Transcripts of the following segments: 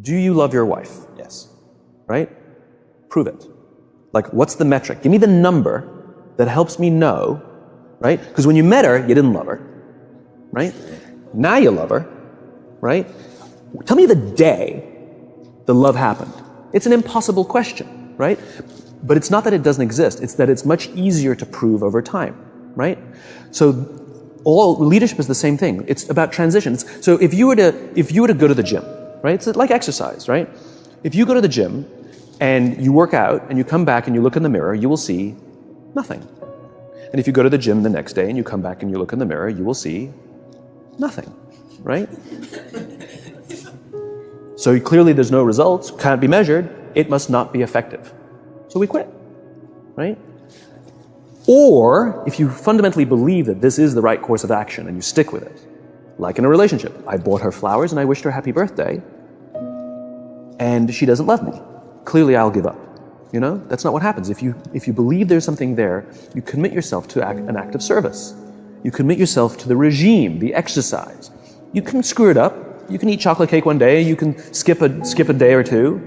Do you love your wife? Yes. Right? Prove it. Like, what's the metric? Give me the number that helps me know, right? Because when you met her, you didn't love her, right? Now you love her, right? Tell me the day the love happened. It's an impossible question, right? But it's not that it doesn't exist. It's that it's much easier to prove over time, right? So all leadership is the same thing. It's about transitions. So if you were to go to the gym, right? It's like exercise, right? If you go to the gym and you work out and you come back and you look in the mirror, you will see nothing. And if you go to the gym the next day and you come back and you look in the mirror, you will see nothing, right? So clearly there's no results, can't be measured, it must not be effective. So we quit, right? Or if you fundamentally believe that this is the right course of action and you stick with it, like in a relationship, I bought her flowers and I wished her happy birthday, and she doesn't love me. Clearly I'll give up. You know, that's not what happens. If you believe there's something there, you commit yourself to an act of service. You commit yourself to the regime, the exercise. You can screw it up. You can eat chocolate cake one day. You can skip a day or two.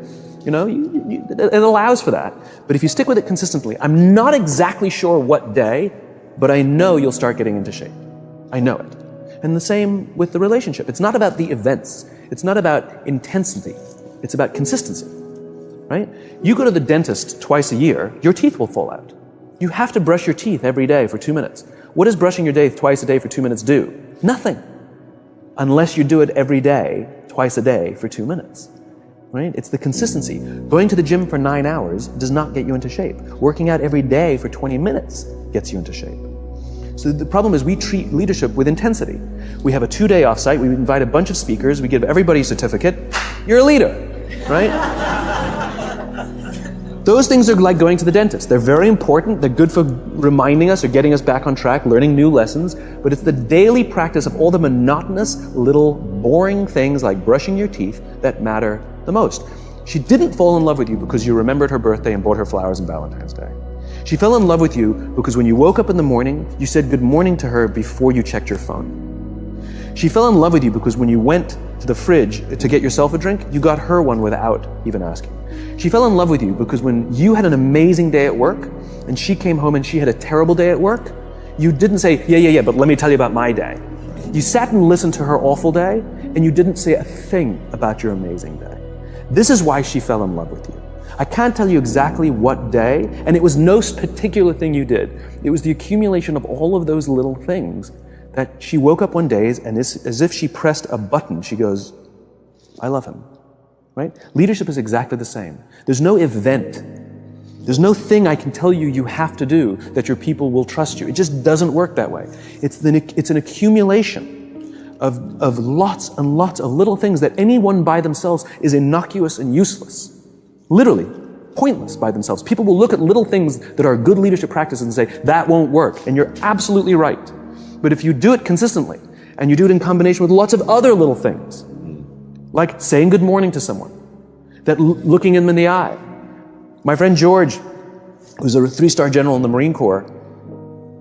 You know, it allows for that. But if you stick with it consistently, I'm not exactly sure what day, but I know you'll start getting into shape. I know it. And the same with the relationship. It's not about the events. It's not about intensity. It's about consistency. Right? You go to the dentist twice a year, your teeth will fall out. You have to brush your teeth every day for 2 minutes. What does brushing your teeth twice a day for 2 minutes do? Nothing. Unless you do it every day, twice a day for 2 minutes. Right? It's the consistency. Going to the gym for 9 hours does not get you into shape. Working out every day for 20 minutes gets you into shape. So the problem is we treat leadership with intensity. We have a 2-day offsite, we invite a bunch of speakers, we give everybody a certificate. You're a leader, right? Those things are like going to the dentist. They're very important. They're good for reminding us or getting us back on track, learning new lessons. But it's the daily practice of all the monotonous, little, boring things like brushing your teeth that matter the most. She didn't fall in love with you because you remembered her birthday and bought her flowers on Valentine's Day. She fell in love with you because when you woke up in the morning, you said good morning to her before you checked your phone. She fell in love with you because when you went to the fridge to get yourself a drink, you got her one without even asking. She fell in love with you because when you had an amazing day at work and she came home and she had a terrible day at work, you didn't say, yeah, but let me tell you about my day. You sat and listened to her awful day and you didn't say a thing about your amazing day. This is why she fell in love with you. I can't tell you exactly what day, and it was no particular thing you did. It was the accumulation of all of those little things that she woke up one day and as if she pressed a button, she goes, I love him. Right? Leadership is exactly the same. There's no event. There's no thing I can tell you you have to do that your people will trust you. It just doesn't work that way. It's an accumulation of lots and lots of little things that anyone by themselves is innocuous and useless. Literally, pointless by themselves. People will look at little things that are good leadership practices and say, that won't work. And you're absolutely right. But if you do it consistently, and you do it in combination with lots of other little things, like saying good morning to someone, that looking them in the eye. My friend George, who's a 3-star general in the Marine Corps,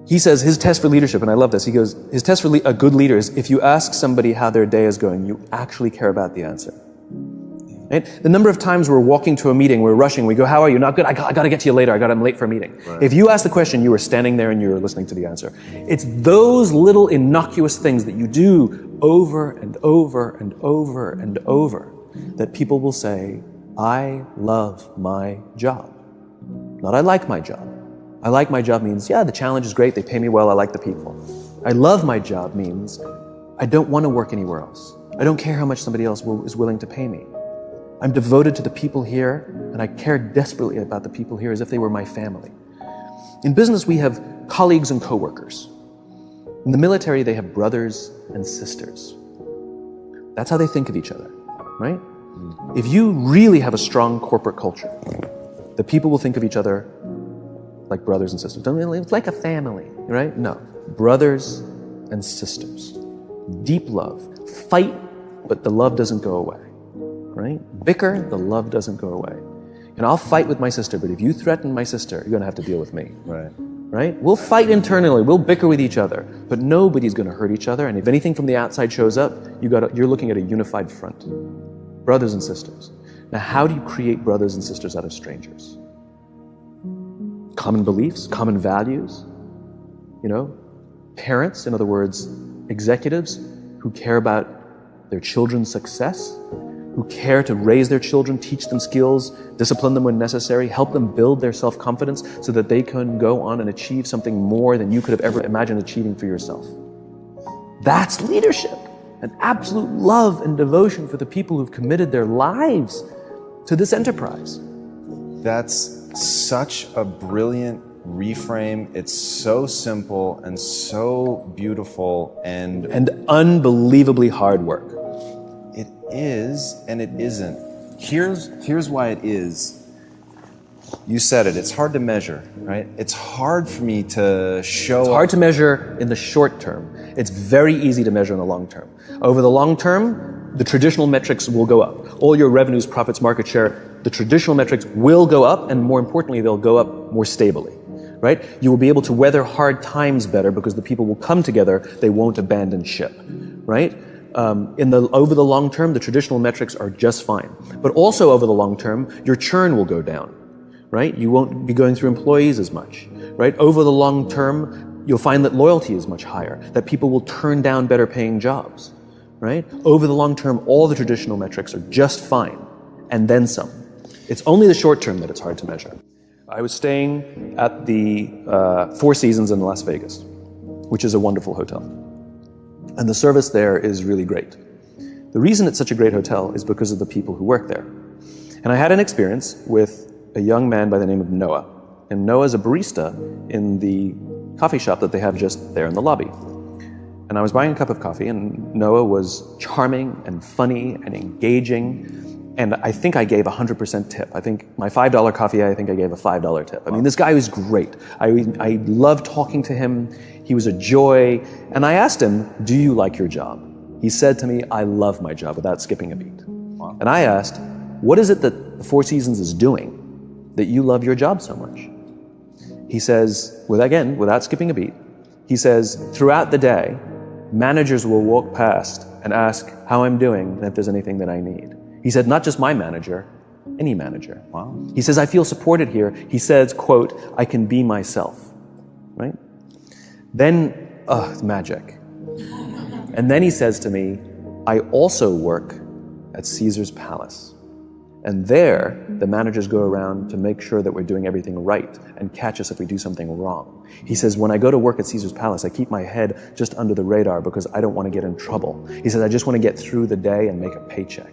he says his test for leadership, and I love this, he goes, his test for a good leader is if you ask somebody how their day is going, you actually care about the answer. Right? The number of times we're walking to a meeting, we're rushing, we go, how are you? Not good, I got to get to you later, I'm late for a meeting. Right. If you ask the question, you were standing there and you were listening to the answer. It's those little innocuous things that you do over and over and over and over that people will say, I love my job. Not I like my job. I like my job means, yeah, the challenge is great, they pay me well, I like the people. I love my job means, I don't want to work anywhere else. I don't care how much somebody else is willing to pay me. I'm devoted to the people here, and I care desperately about the people here as if they were my family. In business, we have colleagues and coworkers. In the military, they have brothers and sisters. That's how they think of each other, right? If you really have a strong corporate culture, the people will think of each other like brothers and sisters. It's like a family, right? No. Brothers and sisters. Deep love. Fight, but the love doesn't go away. Right? Bicker, the love doesn't go away. And I'll fight with my sister, but if you threaten my sister, you're going to have to deal with me. Right. Right? We'll fight internally, we'll bicker with each other, but nobody's going to hurt each other. And if anything from the outside shows up, you're looking at a unified front. brothers and sisters. Now, how do you create brothers and sisters out of strangers? Common beliefs, common values, parents, in other words, executives who care about their children's success, who care to raise their children, teach them skills, discipline them when necessary, help them build their self-confidence so that they can go on and achieve something more than you could have ever imagined achieving for yourself. That's leadership, an absolute love and devotion for the people who've committed their lives to this enterprise. That's such a brilliant reframe. It's so simple and so beautiful and unbelievably hard work. It is and it isn't. Here's why it is. You said it. It's hard to measure, right? It's hard for me to show. It's hard to measure in the short term. It's very easy to measure in the long term. Over the long term, the traditional metrics will go up. All your revenues, profits, market share, the traditional metrics will go up, and more importantly, they'll go up more stably, right? You will be able to weather hard times better because the people will come together. They won't abandon ship, right? Over the long term, the traditional metrics are just fine. But also over the long term, your churn will go down, right? You won't be going through employees as much, right? Over the long term, you'll find that loyalty is much higher, that people will turn down better paying jobs, right? Over the long term, all the traditional metrics are just fine, and then some. It's only the short term that it's hard to measure. I was staying at the Four Seasons in Las Vegas, which is a wonderful hotel. And the service there is really great. The reason it's such a great hotel is because of the people who work there. And I had an experience with a young man by the name of Noah. And Noah's a barista in the coffee shop that they have just there in the lobby. And I was buying a cup of coffee, and Noah was charming and funny and engaging. And I think I gave 100% tip. I think my $5 coffee, I think I gave a $5 tip. I mean, this guy was great. I loved talking to him. He was a joy. And I asked him, do you like your job? He said to me, I love my job, without skipping a beat. Wow. And I asked, what is it that the Four Seasons is doing that you love your job so much? He says, without skipping a beat, he says, throughout the day, managers will walk past and ask how I'm doing and if there's anything that I need. He said, not just my manager, any manager. Wow. He says, I feel supported here. He says, quote, I can be myself, right? Then, it's magic. And then he says to me, I also work at Caesar's Palace. And there, the managers go around to make sure that we're doing everything right and catch us if we do something wrong. He says, when I go to work at Caesar's Palace, I keep my head just under the radar because I don't want to get in trouble. He says, I just want to get through the day and make a paycheck.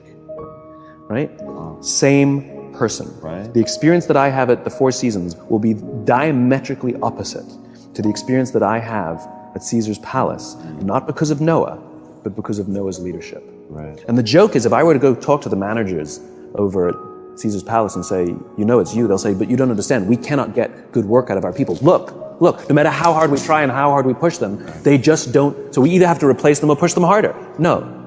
Right? Wow. Same person. Right. The experience that I have at the Four Seasons will be diametrically opposite to the experience that I have at Caesar's Palace, not because of Noah, but because of Noah's leadership. Right. And the joke is, if I were to go talk to the managers over at Caesar's Palace and say, it's you, they'll say, but you don't understand, we cannot get good work out of our people. Look, no matter how hard we try and how hard we push them, they just don't, so we either have to replace them or push them harder. No.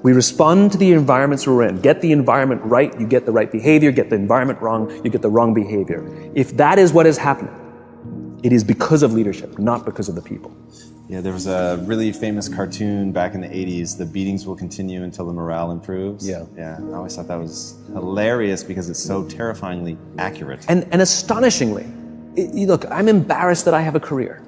We respond to the environments we're in. Get the environment right, you get the right behavior. Get the environment wrong, you get the wrong behavior. If that is what is happening, it is because of leadership, not because of the people. Yeah, there was a really famous cartoon back in the 80s, The Beatings Will Continue Until the Morale Improves. Yeah, I always thought that was hilarious because it's so terrifyingly accurate. And astonishingly, look, I'm embarrassed that I have a career.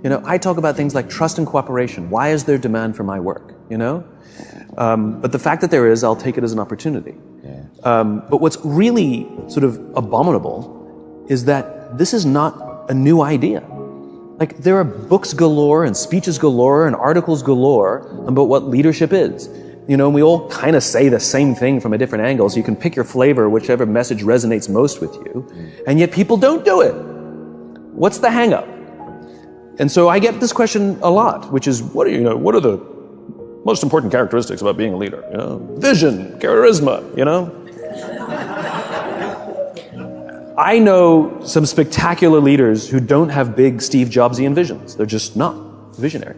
I talk about things like trust and cooperation. Why is there demand for my work, But the fact that there is, I'll take it as an opportunity. Yeah. But what's really sort of abominable is that this is not a new idea. Like, there are books galore and speeches galore and articles galore about what leadership is. And we all kind of say the same thing from a different angle, so you can pick your flavor, whichever message resonates most with you, and yet people don't do it. What's the hang-up? And so I get this question a lot, which is, what are the most important characteristics about being a leader? Vision, charisma, I know some spectacular leaders who don't have big Steve Jobsian visions. They're just not visionary,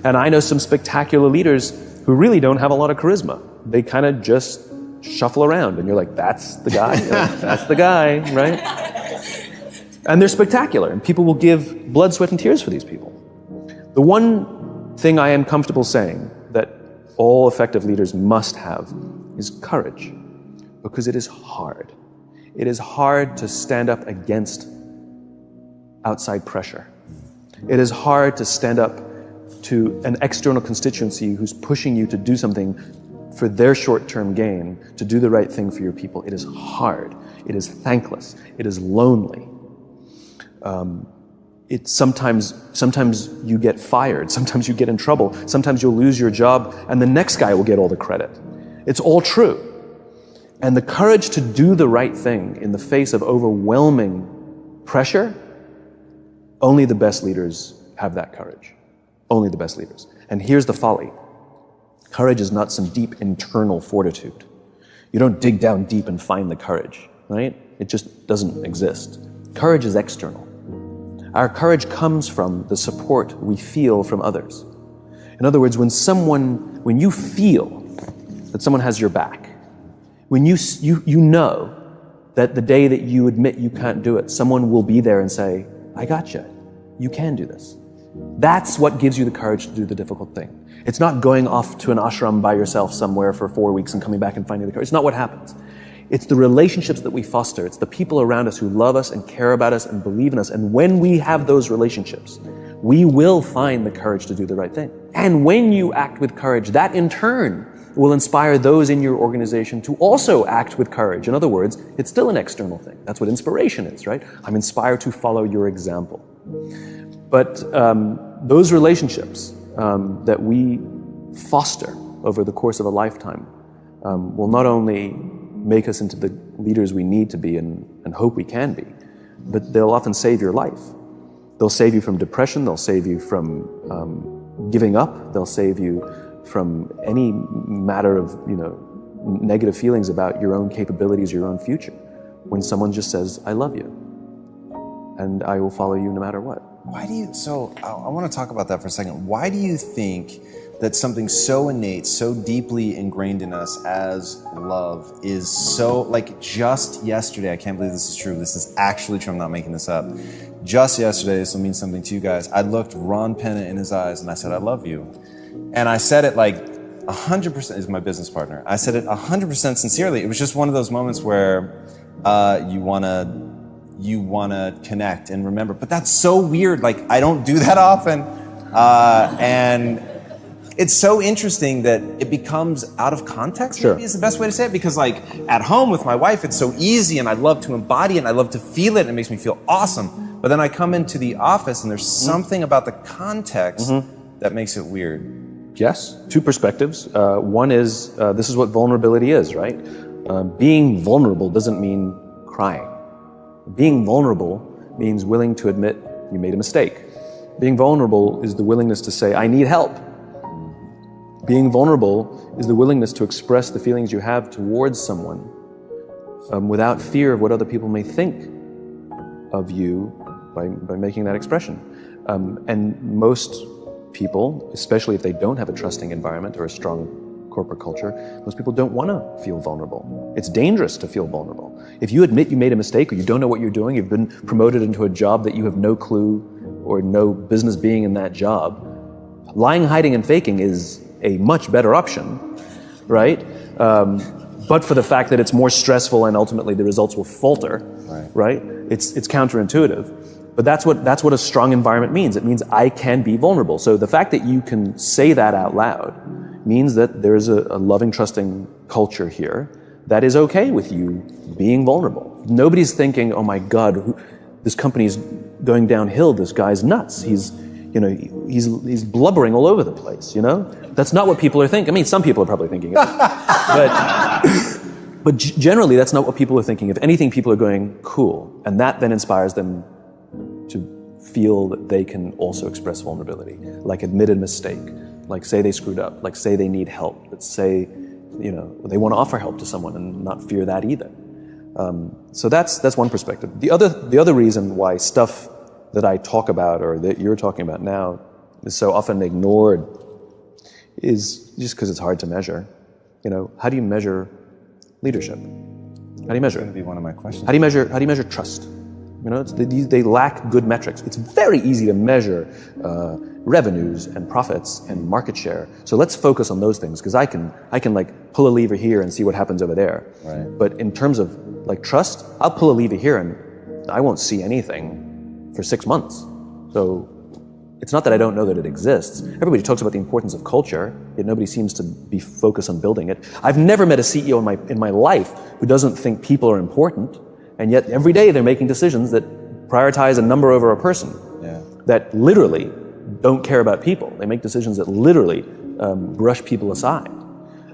And I know some spectacular leaders who really don't have a lot of charisma. They kind of just shuffle around, and you're like, that's the guy. That's the guy, right? And they're spectacular, and people will give blood, sweat, and tears for these people. The one thing I am comfortable saying that all effective leaders must have is courage, because it is hard. It is hard to stand up against outside pressure. It is hard to stand up to an external constituency who's pushing you to do something for their short-term gain, to do the right thing for your people. It is hard. It is thankless. It is lonely. Sometimes you get fired. Sometimes you get in trouble. Sometimes you'll lose your job and the next guy will get all the credit. It's all true. And the courage to do the right thing in the face of overwhelming pressure, only the best leaders have that courage. Only the best leaders. And here's the folly. Courage is not some deep internal fortitude. You don't dig down deep and find the courage, right? It just doesn't exist. Courage is external. Our courage comes from the support we feel from others. In other words, when you feel that someone has your back, when you know that the day that you admit you can't do it, someone will be there and say, I got you. You can do this. That's what gives you the courage to do the difficult thing. It's not going off to an ashram by yourself somewhere for 4 weeks and coming back and finding the courage. It's not what happens. It's the relationships that we foster. It's the people around us who love us and care about us and believe in us. And when we have those relationships, we will find the courage to do the right thing. And when you act with courage, that in turn will inspire those in your organization to also act with courage. In other words, it's still an external thing. That's what inspiration is, right? I'm inspired to follow your example. But those relationships that we foster over the course of a lifetime will not only make us into the leaders we need to be and hope we can be, but they'll often save your life. They'll save you from depression, they'll save you from giving up, they'll save you from any matter of negative feelings about your own capabilities, your own future. When someone just says, I love you, and I will follow you no matter what. I want to talk about that for a second. Why do you think that something so innate, so deeply ingrained in us as love is so, like just yesterday, I can't believe this is true, this is actually true, I'm not making this up. Just yesterday, this will mean something to you guys, I looked Ron Penna in his eyes and I said, I love you. And I said it like 100%, is my business partner, I said it 100% sincerely. It was just one of those moments where you want to connect and remember, but that's so weird, like I don't do that often. And it's so interesting that it becomes out of context, Sure. Maybe is the best way to say it, because like at home with my wife, it's so easy and I love to embody it and I love to feel it and it makes me feel awesome. But then I come into the office and there's something about the context that makes it weird. Yes, two perspectives. One is, this is what vulnerability is, right? Being vulnerable doesn't mean crying. Being vulnerable means willing to admit you made a mistake. Being vulnerable is the willingness to say, I need help. Being vulnerable is the willingness to express the feelings you have towards someone without fear of what other people may think of you by making that expression. And most people, especially if they don't have a trusting environment or a strong corporate culture, most people don't want to feel vulnerable. It's dangerous to feel vulnerable. If you admit you made a mistake or you don't know what you're doing, you've been promoted into a job that you have no clue or no business being in that job, lying, hiding, and faking is a much better option, right? But for the fact that it's more stressful and ultimately the results will falter, right? It's counterintuitive. But that's what a strong environment means. It means I can be vulnerable. So the fact that you can say that out loud means that there's a loving, trusting culture here that is okay with you being vulnerable. Nobody's thinking, oh my God, this company's going downhill, this guy's nuts. He's blubbering all over the place, That's not what people are thinking. I mean, some people are probably thinking it. But generally, that's not what people are thinking. If anything, people are going, cool. And that then inspires them to feel that they can also express vulnerability, like admit a mistake, like say they screwed up, like say they need help, but say, they want to offer help to someone and not fear that either. So that's one perspective. The other reason why stuff that I talk about or that you're talking about now is so often ignored is just because it's hard to measure. How do you measure leadership? How do you measure it? That's going to be one of my questions. How do you measure trust? You know, they lack good metrics. It's very easy to measure revenues and profits and market share. So let's focus on those things, because I can like pull a lever here and see what happens over there. Right. But in terms of like trust, I'll pull a lever here and I won't see anything for 6 months. So it's not that I don't know that it exists. Everybody talks about the importance of culture, yet nobody seems to be focused on building it. I've never met a CEO in my life who doesn't think people are important, and yet every day they're making decisions that prioritize a number over a person, that literally don't care about people. They make decisions that literally brush people aside,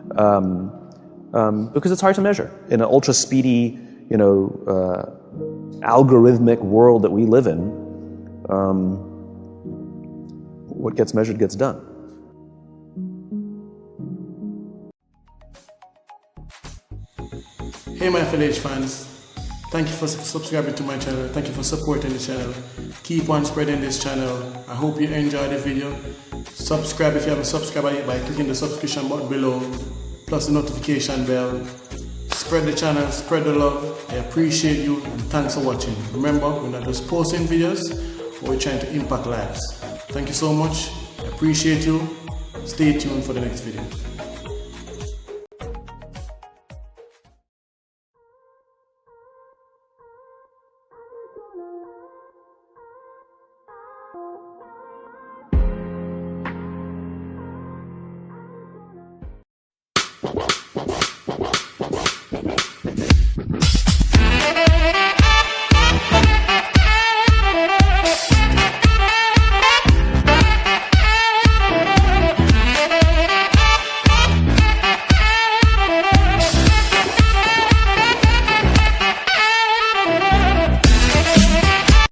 because it's hard to measure in an ultra speedy, algorithmic world that we live in. What gets measured gets done. Hey my FLH fans, thank you for subscribing to my channel, thank you for supporting the channel. Keep on spreading this channel. I hope you enjoyed the video. Subscribe if you haven't subscribed yet by clicking the subscription button below, plus the notification bell. Spread the channel, spread the love. I appreciate you and thanks for watching. Remember, we're not just posting videos, but we're trying to impact lives. Thank you so much. I appreciate you. Stay tuned for the next video.